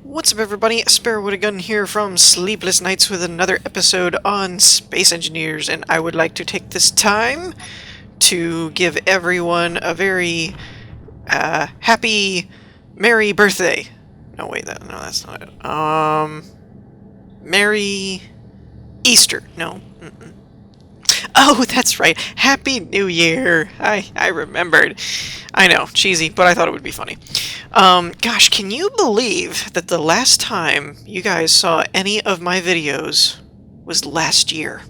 What's up, everybody? Sparrow with a Gun here from Sleepless Nights with another episode on Space Engineers, and I would like to take this time to give everyone a very happy, merry birthday. No, wait, no, that's not it. Merry Easter. No. Oh, that's right. Happy New Year. I remembered. I know, cheesy, but I thought it would be funny. Gosh, can you believe that the last time you guys saw any of my videos was last year?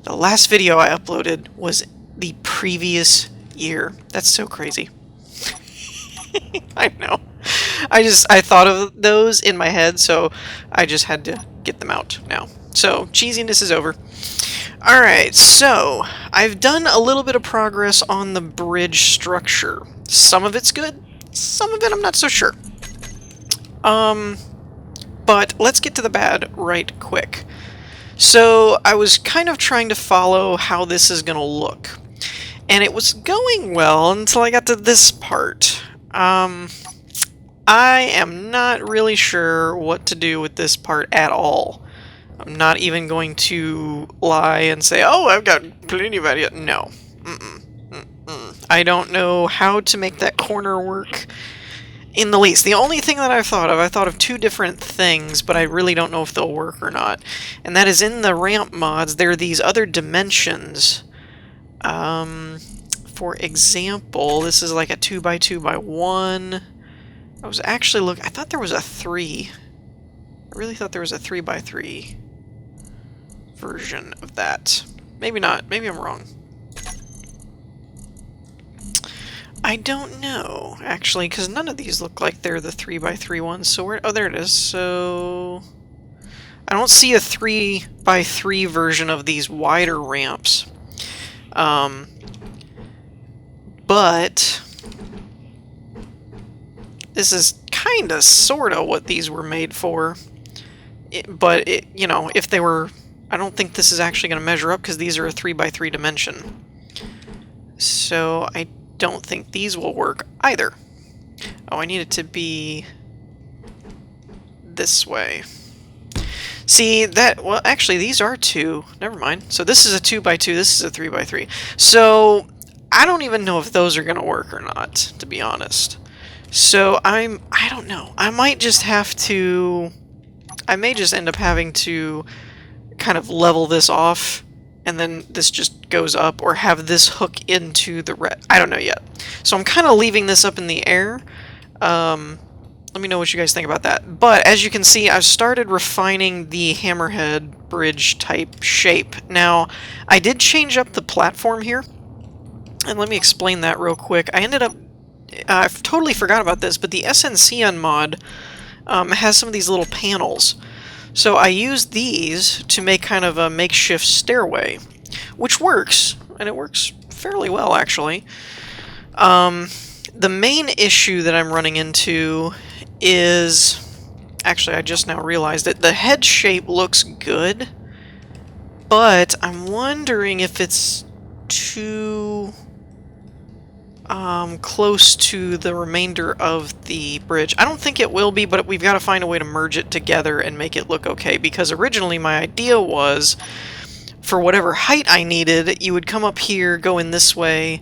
The last video I uploaded was the previous year. That's so crazy. I know. I thought of those in my head, so I just had to get them out now. So, cheesiness is over. Alright, so I've done a little bit of progress on the bridge structure. Some of it's good, some of it I'm not so sure. But let's get to the bad right quick. So I was kind of trying to follow how this is going to look. And it was going well until I got to this part. I am not really sure what to do with this part at all. I'm not even going to lie and say, oh, I've got plenty of ideas. No. I don't know how to make that corner work in the least. The only thing that I thought of two different things, but I really don't know if they'll work or not. And that is in the ramp mods, there are these other dimensions. For example, this is like a 2x2x1. I thought there was a 3. I really thought there was a 3x3 version of that. Maybe not. Maybe I'm wrong. I don't know, actually, because none of these look like they're the 3x3 ones. So where? Oh, there it is. So I don't see a 3x3 version of these wider ramps. But this is kind of, sort of what these were made for. You know, if they were... I don't think this is actually going to measure up because these are a 3x3 dimension. So I don't think these will work either. Oh, I need it to be this way. See, that... Well, actually, these are 2. Never mind. So this is a 2x2, this is a 3x3. So I don't even know if those are going to work or not, to be honest. So I don't know. I might just have to... I may just end up having to kind of level this off, and then this just goes up, or have this hook into the red. I don't know yet. So I'm kind of leaving this up in the air. Let me know what you guys think about that. But as you can see, I've started refining the Hammerhead bridge type shape. Now, I did change up the platform here, and let me explain that real quick. I ended up... I totally forgot about this, but the SNCN mod has some of these little panels. So I used these to make kind of a makeshift stairway, which works, and it works fairly well, actually. The main issue that I'm running into is... Actually, I just now realized that the head shape looks good, but I'm wondering if it's too... close to the remainder of the bridge. I don't think it will be, but we've got to find a way to merge it together and make it look okay, because originally my idea was, for whatever height I needed, you would come up here, go in this way,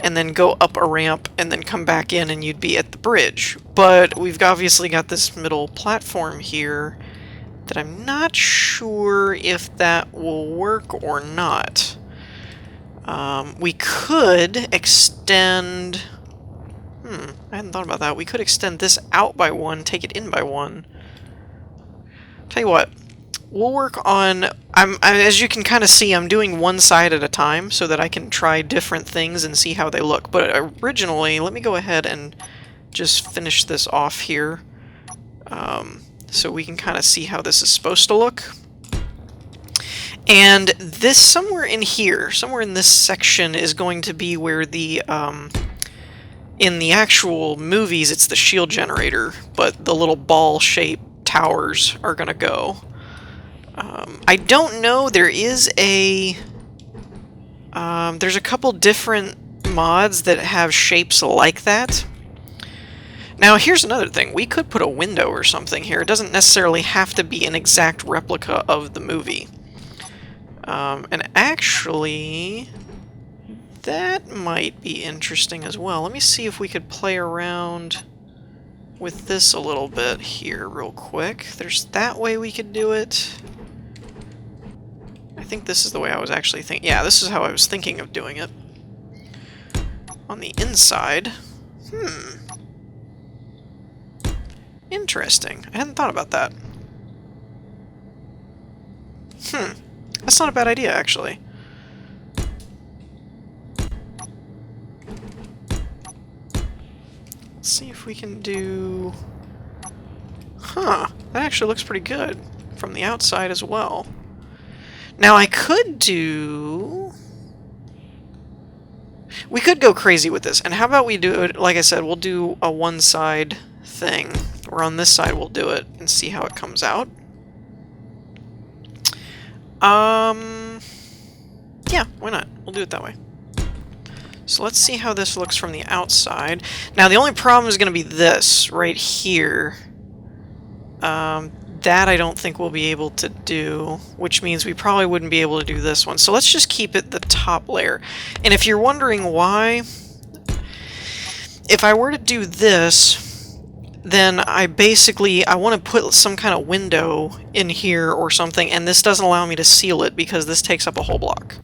and then go up a ramp, and then come back in, and you'd be at the bridge. But we've obviously got this middle platform here that I'm not sure if that will work or not. We could extend... I hadn't thought about that. We could extend this out by 1, take it in by 1. Tell you what, we'll work on... as you can kind of see, I'm doing one side at a time so that I can try different things and see how they look. But originally, let me go ahead and just finish this off here, so we can kind of see how this is supposed to look. And this, somewhere in here, somewhere in this section, is going to be where the, in the actual movies, it's the shield generator, but the little ball-shaped towers are going to go. I don't know, there is a... there's a couple different mods that have shapes like that. Now, here's another thing. We could put a window or something here. It doesn't necessarily have to be an exact replica of the movie. And actually, that might be interesting as well. Let me see if we could play around with this a little bit here real quick. There's that way we could do it. I think this is the way I was actually thinking. Yeah, this is how I was thinking of doing it. On the inside. Interesting. I hadn't thought about that. That's not a bad idea, actually. Let's see if we can do... Huh. That actually looks pretty good from the outside as well. Now, I could do... We could go crazy with this. And how about we do it, like I said, we'll do a one-side thing. Or on this side we'll do it and see how it comes out. Yeah, why not? We'll do it that way. So let's see how this looks from the outside. Now, the only problem is going to be this right here. That I don't think we'll be able to do, which means we probably wouldn't be able to do this one. So let's just keep it the top layer. And if you're wondering why, if I were to do this, then I want to put some kind of window in here or something, and this doesn't allow me to seal it because this takes up a whole block.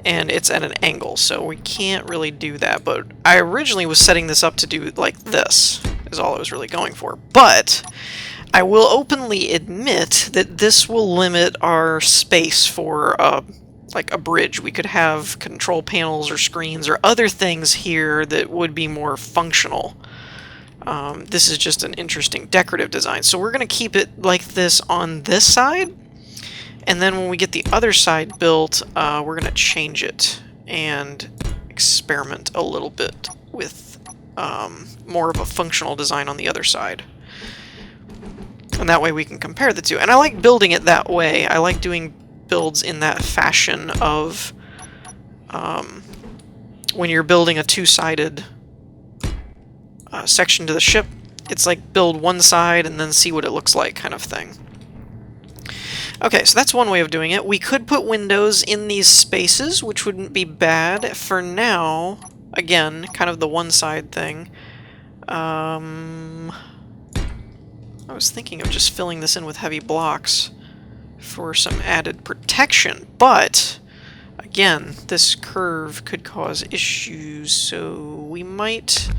And it's at an angle, so we can't really do that. But I originally was setting this up to do like this, is all I was really going for. But I will openly admit that this will limit our space for like a bridge. We could have control panels or screens or other things here that would be more functional. This is just an interesting decorative design. So we're going to keep it like this on this side. And then when we get the other side built, we're going to change it and experiment a little bit with more of a functional design on the other side. And that way we can compare the two. And I like building it that way. I like doing builds in that fashion of when you're building a two-sided section to the ship. It's like build one side and then see what it looks like kind of thing. Okay, so that's one way of doing it. We could put windows in these spaces, which wouldn't be bad. For now, again, kind of the one-side thing. I was thinking of just filling this in with heavy blocks for some added protection, but again, this curve could cause issues, so we might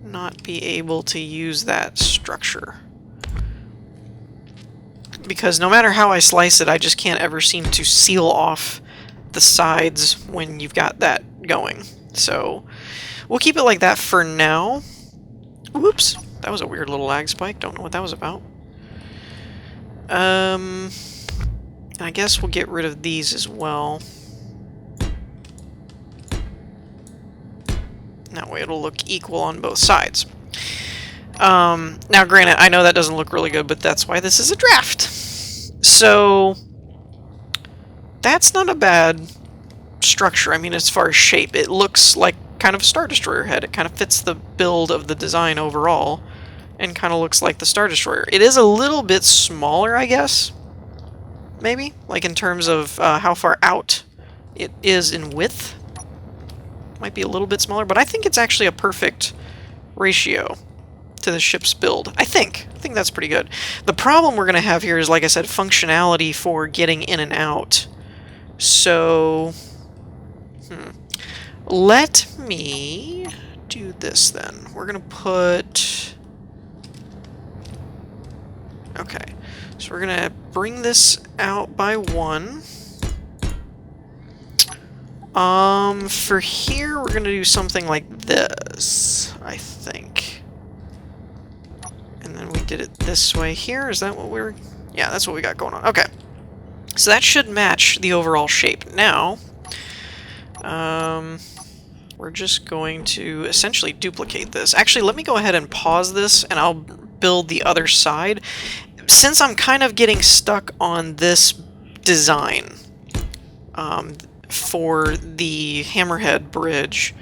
not be able to use that structure. Because no matter how I slice it, I just can't ever seem to seal off the sides when you've got that going. So we'll keep it like that for now. Whoops, that was a weird little lag spike. Don't know what that was about. I guess we'll get rid of these as well. That way it'll look equal on both sides. Now granted, I know that doesn't look really good, but that's why this is a draft. So that's not a bad structure. I mean, as far as shape, it looks like kind of a Star Destroyer head. It kind of fits the build of the design overall and kind of looks like the Star Destroyer. It is a little bit smaller, I guess, maybe, like in terms of how far out it is in width. Might be a little bit smaller, but I think it's actually a perfect ratio to the ship's build. I think that's pretty good. The problem we're going to have here is, like I said, functionality for getting in and out. So, let me do this then. We're going to put... Okay, so we're going to bring this out by one. For here, we're going to do something like this, I think. And then we did it this way here. Is that what we're... Yeah, that's what we got going on. Okay. So that should match the overall shape. Now, we're just going to essentially duplicate this. Actually, let me go ahead and pause this, and I'll build the other side. Since I'm kind of getting stuck on this design, for the Hammerhead bridge,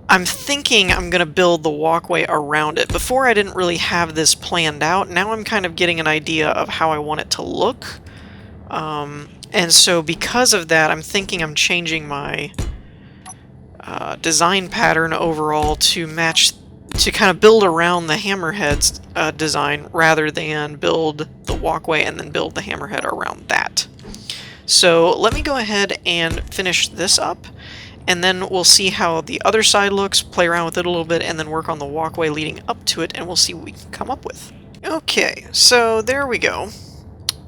I'm thinking I'm going to build the walkway around it. Before I didn't really have this planned out. Now I'm kind of getting an idea of how I want it to look. And so because of that, I'm thinking I'm changing my design pattern overall to match, to kind of build around the Hammerhead's design rather than build the walkway and then build the Hammerhead around that. So let me go ahead and finish this up, and then we'll see how the other side looks, play around with it a little bit, and then work on the walkway leading up to it, and we'll see what we can come up with. Okay, so there we go.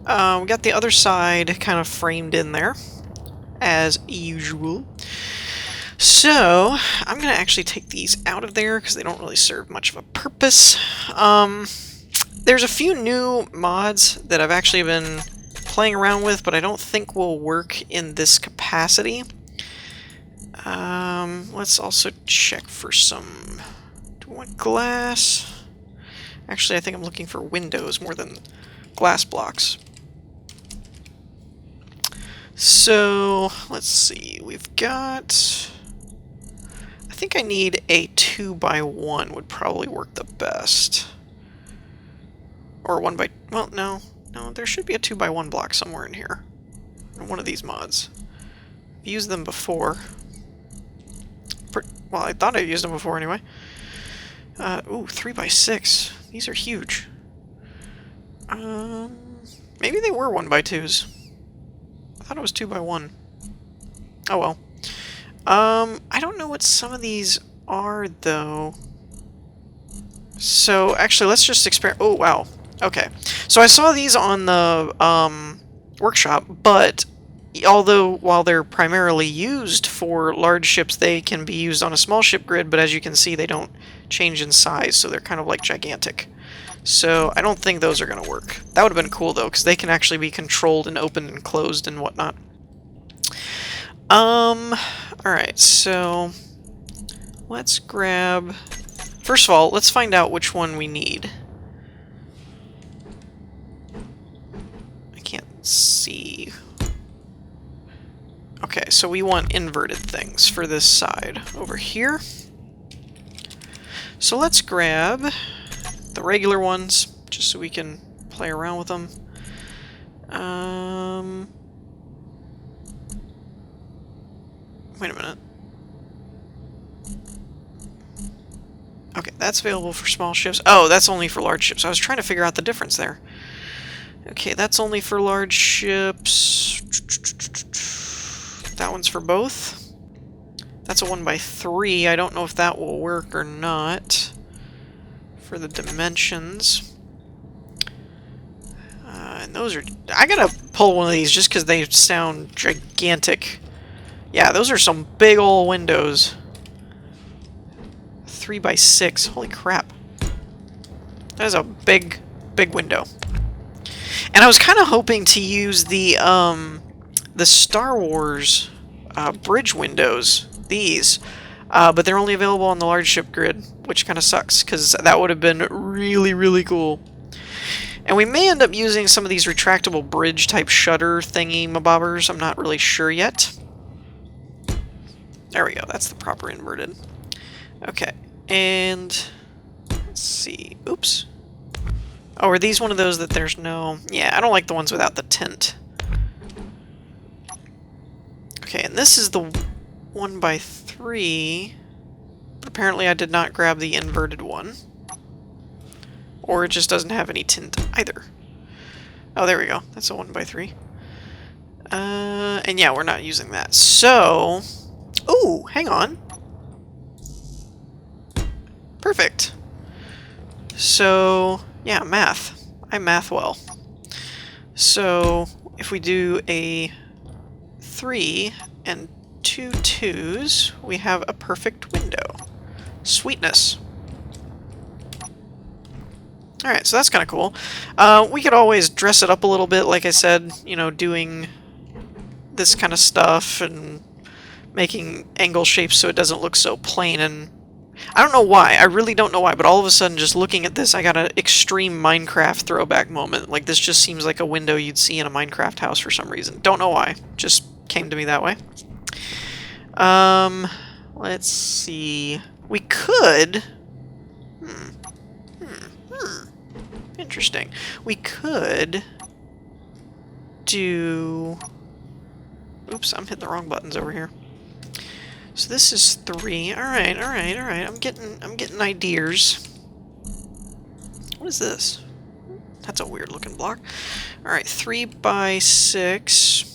We got the other side kind of framed in there, as usual. So, I'm going to actually take these out of there because they don't really serve much of a purpose. There's a few new mods that I've actually been playing around with, but I don't think will work in this capacity. Let's also check for some... Do I want glass? Actually, I think I'm looking for windows more than glass blocks. So, let's see. We've got... I think I need a 2x1 would probably work the best. Or 1x... Well, no. No, there should be a 2x1 block somewhere in here. In one of these mods. I've used them before. Well, I thought I used them before anyway. Ooh, 3x6. These are huge. Maybe they were 1x2s. I thought it was 2x1. Oh well. I don't know what some of these are, though. So, actually, let's just experiment. Oh, wow. Okay. So I saw these on the workshop, but although while they're primarily used for large ships, they can be used on a small ship grid, but as you can see, they don't change in size, so they're kind of like gigantic. So I don't think those are going to work. That would have been cool, though, because they can actually be controlled and opened and closed and whatnot. Alright, so let's grab... First of all, let's find out which one we need. I can't see. Okay, so we want inverted things for this side over here. So let's grab the regular ones, just so we can play around with them. Wait a minute. Okay, that's available for small ships. Oh, that's only for large ships. I was trying to figure out the difference there. Okay, that's only for large ships. That one's for both. That's a 1x3. I don't know if that will work or not for the dimensions. And those are... I gotta pull one of these just because they sound gigantic. Yeah, those are some big ol' windows. 3x6. Holy crap. That is a big, big window. And I was kind of hoping to use the Star Wars bridge windows, these, but they're only available on the large ship grid, which kind of sucks, because that would have been really, really cool. And we may end up using some of these retractable bridge type shutter thingy mabobbers. I'm not really sure yet. There we go. That's the proper inverted. Okay. And let's see. Oops. Oh, are these one of those that there's no... Yeah, I don't like the ones without the tint. Okay, and this is the 1x3. But apparently I did not grab the inverted one. Or it just doesn't have any tint either. Oh, there we go. That's a 1x3. And yeah, we're not using that. So... Ooh, hang on. Perfect. So, yeah, math. I math well. So, if we do a 3 and 2 2s, we have a perfect window. Sweetness. Alright, so that's kind of cool. We could always dress it up a little bit, like I said, you know, doing this kind of stuff and making angle shapes so it doesn't look so plain. And I don't know why, I really don't know why, but all of a sudden just looking at this I got an extreme Minecraft throwback moment. Like, this just seems like a window you'd see in a Minecraft house for some reason. Don't know why, just came to me that way. Let's see. We could... Interesting. We could do... Oops, I'm hitting the wrong buttons over here. So this is 3. Alright. I'm getting ideas. What is this? That's a weird looking block. Alright, 3 by 6.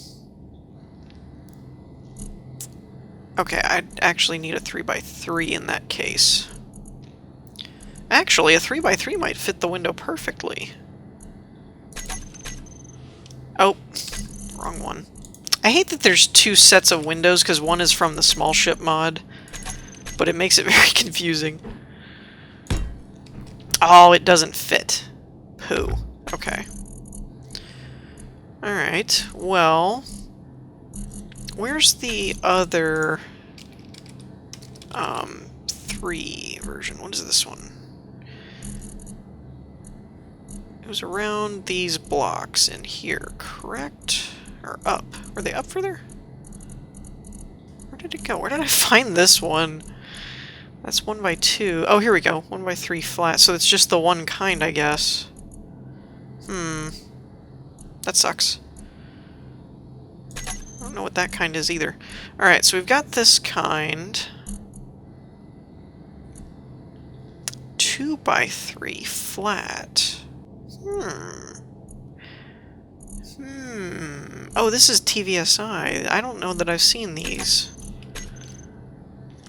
Okay, I'd actually need a 3 by 3 in that case. Actually, a 3 by 3 might fit the window perfectly. Oh, wrong one. I hate that there's 2 sets of windows, because one is from the small ship mod, but it makes it very confusing. Oh, it doesn't fit. Pooh. Okay. Alright, well... Where's the other... 3 version? What is this one? It was around these blocks in here, correct? Or up. Were they up further? Where did it go? Where did I find this one? That's 1 by 2. Oh, here we go. 1 by 3 flat. So it's just the one kind, I guess. That sucks. I don't know what that kind is either. Alright, so we've got this kind. 2 by 3 flat. Oh, this is TVSI. I don't know that I've seen these.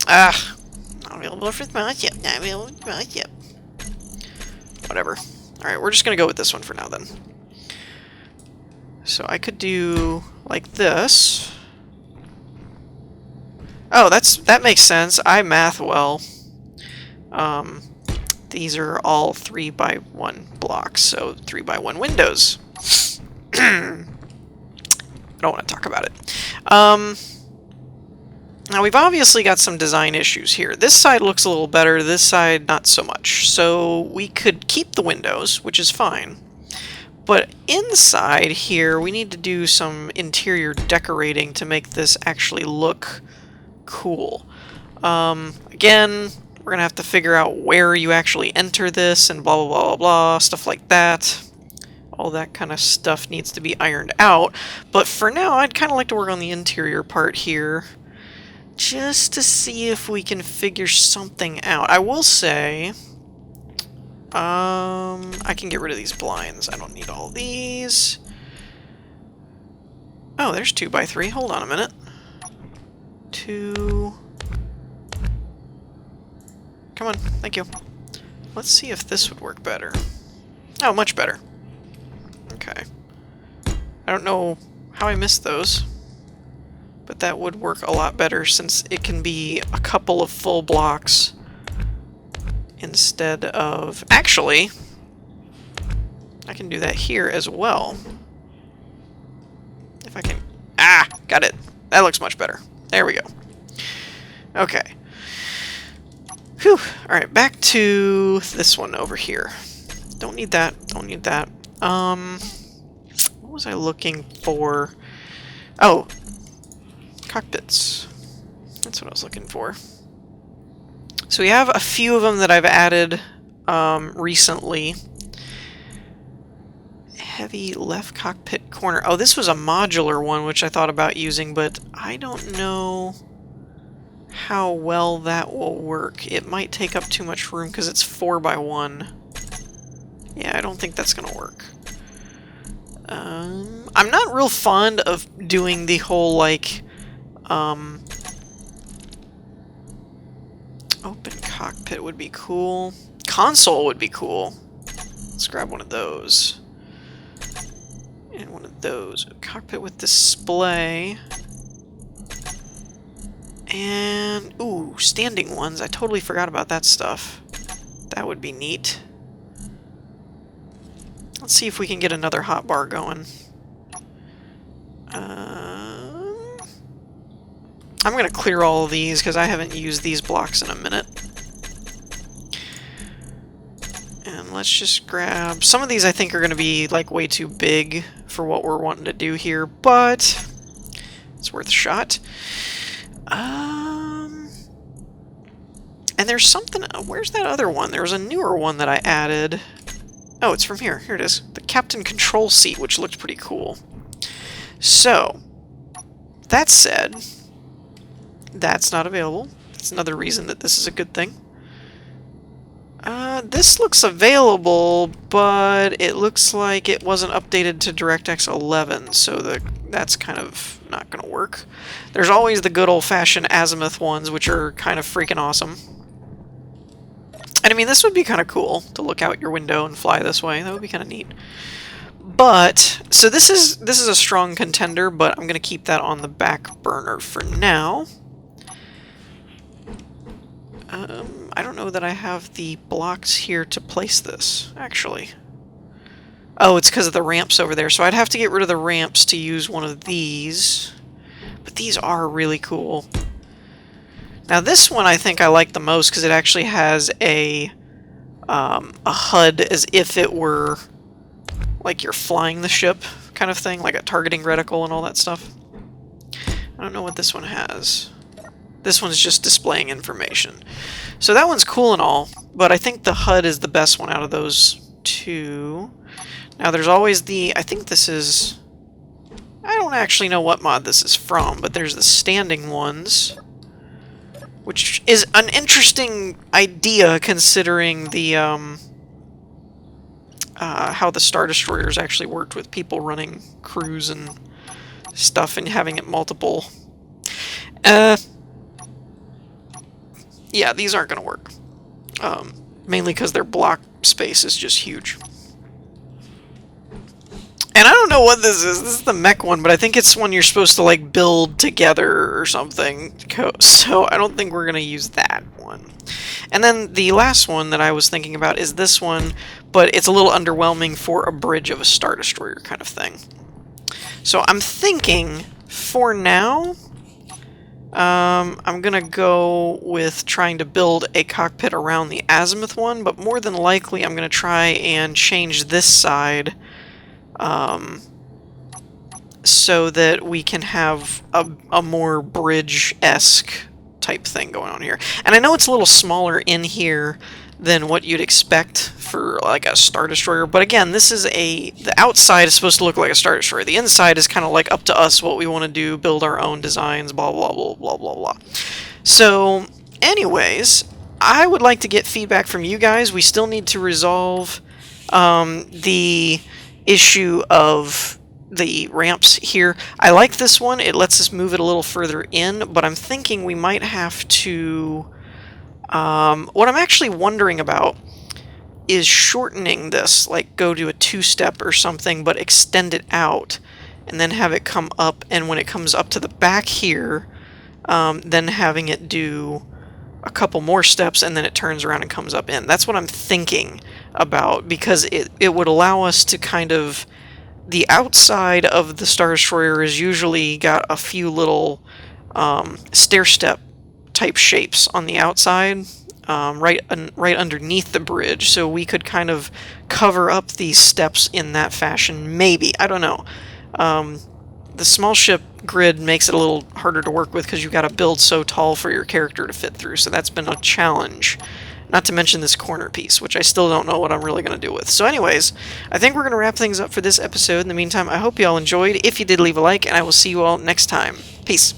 Ah! Not available for small ship. Not available for small ship. Whatever. Alright, we're just gonna go with this one for now, then. So I could do like this. Oh, that makes sense. I math well. These are all 3 by 1 blocks, so 3 by 1 windows. I don't want to talk about it. Now we've obviously got some design issues here. This side looks a little better, this side not so much. So we could keep the windows, which is fine. But inside here, we need to do some interior decorating to make this actually look cool. Again, we're going to have to figure out where you actually enter this and blah, blah, blah, blah, blah, stuff like that. All that kind of stuff needs to be ironed out. But for now, I'd kind of like to work on the interior part here, just to see if we can figure something out. I will say, I can get rid of these blinds. I don't need all these. Oh, there's 2 by 3. Hold on a minute. 2... Come on, thank you. Let's see if this would work better. Oh, much better. Okay. I don't know how I missed those, but that would work a lot better since it can be a couple of full blocks instead of... Actually, I can do that here as well. If I can... Ah! Got it. That looks much better. There we go. Okay. Whew. Alright, back to this one over here. Don't need that. Don't need that. What was I looking for? Oh! Cockpits. That's what I was looking for. So we have a few of them that I've added recently. Heavy left cockpit corner. Oh, this was a modular one, which I thought about using, but I don't know how well that will work. It might take up too much room because it's 4 by 1. Yeah, I don't think that's going to work. I'm not real fond of doing the whole, like, open cockpit would be cool. Console would be cool. Let's grab one of those. And one of those. Cockpit with display. And, ooh, standing ones. I totally forgot about that stuff. That would be neat. Let's see if we can get another hotbar going. I'm going to clear all of these because I haven't used these blocks in a minute. And let's just grab... Some of these I think are going to be like way too big for what we're wanting to do here, but it's worth a shot. And there's something... where's that other one? There was a newer one that I added. Oh, it's from here. Here it is. The Captain Control Seat, which looks pretty cool. So, that said, that's not available. That's another reason that this is a good thing. This looks available, but it looks like it wasn't updated to DirectX 11, so that's kind of not going to work. There's always the good old-fashioned azimuth ones, which are kind of freaking awesome. And I mean, this would be kind of cool to look out your window and fly this way. That would be kind of neat. But, so this is a strong contender, but I'm going to keep that on the back burner for now. I don't know that I have the blocks here to place this, actually. Oh, it's because of the ramps over there, so I'd have to get rid of the ramps to use one of these. But these are really cool. Now this one I think I like the most because it actually has a HUD as if it were like you're flying the ship kind of thing, like a targeting reticle and all that stuff. I don't know what this one has. This one's just displaying information. So that one's cool and all, but I think the HUD is the best one out of those two. Now there's always the, I think this is, I don't actually know what mod this is from, but there's the standing ones, which is an interesting idea considering the, how the Star Destroyers actually worked with people running crews and stuff and having it multiple. Yeah, these aren't going to work. Mainly because their block space is just huge. And I don't know what this is. This is the mech one, but I think it's one you're supposed to, like, build together or something. So I don't think we're going to use that one. And then the last one that I was thinking about is this one, but it's a little underwhelming for a bridge of a Star Destroyer kind of thing. So I'm thinking, for now, I'm gonna go with trying to build a cockpit around the azimuth one, but more than likely I'm gonna try and change this side so that we can have a more bridge-esque type thing going on here. And I know it's a little smaller in here than what you'd expect for like a Star Destroyer, but again, this is the outside is supposed to look like a Star Destroyer. The inside is kind of like up to us what we want to do, build our own designs, blah blah blah blah blah blah. So anyways, I would like to get feedback from you guys. We still need to resolve the issue of the ramps here. I like this one. It lets us move it a little further in, but I'm thinking we might have to what I'm actually wondering about is shortening this, like go to a two-step or something, but extend it out, and then have it come up, and when it comes up to the back here, then having it do a couple more steps, and then it turns around and comes up in. That's what I'm thinking about, because it would allow us to kind of... The outside of the Star Destroyer is usually got a few little stair-step type shapes on the outside, right underneath the bridge, so we could kind of cover up these steps in that fashion, maybe. I don't know. The small ship grid makes it a little harder to work with because you've got to build so tall for your character to fit through, so that's been a challenge. Not to mention this corner piece, which I still don't know what I'm really going to do with. So anyways, I think we're going to wrap things up for this episode. In the meantime, I hope you all enjoyed. If you did, leave a like, and I will see you all next time. Peace.